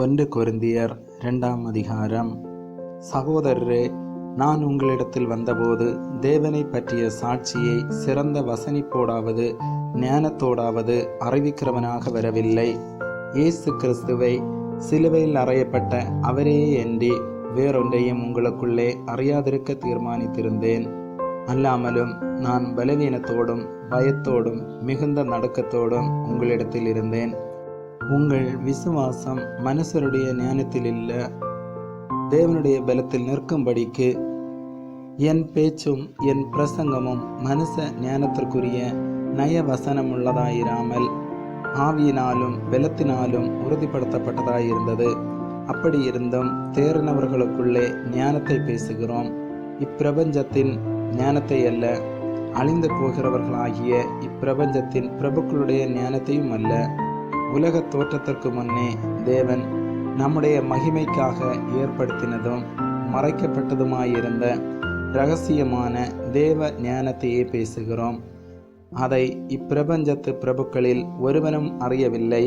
1 கொரிந்தியர் 2 அதிகாரம். சகோதரரே, நான் உங்களிடத்தில் வந்தபோது தேவனை பற்றிய சாட்சியை சிறந்த வசனிப்போடாவது ஞானத்தோடாவது அறிவிக்கிறவனாக வரவில்லை. இயேசு கிறிஸ்துவை சிலுவையில் அறையப்பட்ட அவரையே அன்றி வேறொன்றையும் உங்களுக்குள்ளே அறியாதிருக்க தீர்மானித்திருந்தேன். அல்லாமலும் நான் பலவீனத்தோடும் பயத்தோடும் மிகுந்த நடுக்கத்தோடும் உங்களிடத்தில் இருந்தேன். உங்கள் விசுவாசம் மனுஷருடைய ஞானத்தில் இல்ல, தேவனுடைய பலத்தில் நிற்கும்படிக்கு என் பேச்சும் என் பிரசங்கமும் மனுஷ ஞானத்திற்குரிய நயவசனம் உள்ளதாயிராமல் ஆவியினாலும் பலத்தினாலும் உறுதிப்படுத்தப்பட்டதாயிருந்தது. அப்படி இருந்தும் தேறினவர்களுக்குள்ளே ஞானத்தை பேசுகிறோம். இப்பிரபஞ்சத்தின் ஞானத்தை அல்ல, அழிந்து போகிறவர்களாகிய இப்பிரபஞ்சத்தின் பிரபுக்களுடைய ஞானத்தையும் அல்ல. உலக தோற்றத்திற்கு முன்னே தேவன் நம்முடைய மகிமைக்காக ஏற்படுத்தினதும் மறைக்கப்பட்டதுமாயிருந்த இரகசியமான தேவ ஞானத்தையே பேசுகிறோம். அதை இப்பிரபஞ்சத்து பிரபுக்களில் ஒருவனும் அறியவில்லை.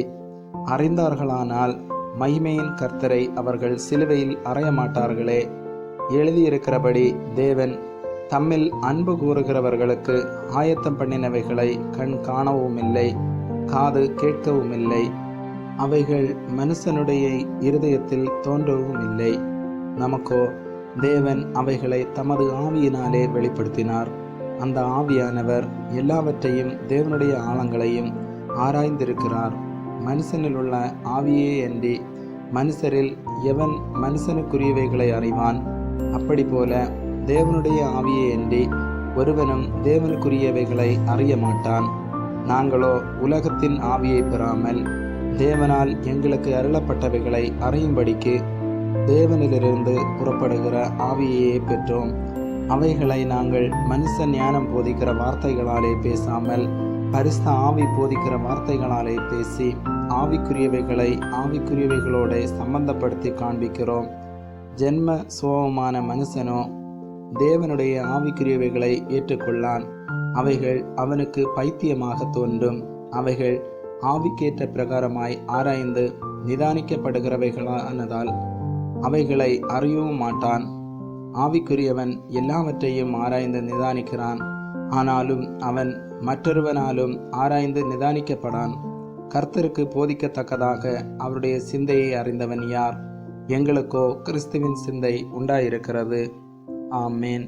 அறிந்தார்களானால் மகிமையின் கர்த்தரை அவர்கள் சிலுவையில் அறைய மாட்டார்களே. எழுதியிருக்கிறபடி தேவன் தம்மில் அன்பு கூறுகிறவர்களுக்கு ஆயத்தம் பண்ணினவைகளை கண் காணவும் இல்லை, காது கேட்கவும் இல்லை, அவைகள் மனுஷனுடைய இருதயத்தில் தோன்றவும் இல்லை. நமக்கோ தேவன் அவைகளை தமது ஆவியினாலே வெளிப்படுத்தினார். அந்த ஆவியானவர் எல்லாவற்றையும் தேவனுடைய ஆழங்களையும் ஆராய்ந்திருக்கிறார். மனுஷனில் உள்ள ஆவியே அன்றி மனுஷரில் எவன் மனுஷனுக்குரியவைகளை அறிவான்? அப்படி போல தேவனுடைய ஆவியே அன்றி ஒருவனும் தேவனுக்குரியவைகளை அறிய மாட்டான். நாங்களோ உலகத்தின் ஆவியை பெறாமல் தேவனால் எங்களுக்கு அருளப்பட்டவைகளை அறியும்படிக்கு தேவனிலிருந்து புறப்படுகிற ஆவியையே பெற்றோம். அவைகளை நாங்கள் மனுஷ ஞானம் போதிக்கிற வார்த்தைகளாலே பேசாமல் பரிசுத்த ஆவி போதிக்கிற வார்த்தைகளாலே பேசி ஆவிக்குரியவைகளை ஆவிக்குரியவைகளோட சம்பந்தப்படுத்தி காண்பிக்கிறோம். ஜென்ம சுபாவமான மனுஷனோ தேவனுடைய ஆவிக்குரியவைகளை ஏற்றுக்கொள்ளான். அவைகள் அவனுக்கு பைத்தியமாக தோன்றும். அவைகள் ஆவிக்கேற்ற பிரகாரமாய் ஆராய்ந்து நிதானிக்கப்படுகிறவைகளானதால் அவைகளை அறியவும் மாட்டான். ஆவிக்குரியவன் எல்லாவற்றையும் ஆராய்ந்து நிதானிக்கிறான். ஆனாலும் அவன் மற்றொருவனாலும் ஆராய்ந்து நிதானிக்கப்படான். கர்த்தருக்கு போதிக்கத்தக்கதாக அவருடைய சிந்தையை அறிந்தவன் யார்? எங்களுக்கோ கிறிஸ்துவின் சிந்தை உண்டாயிருக்கிறது. ஆமேன்.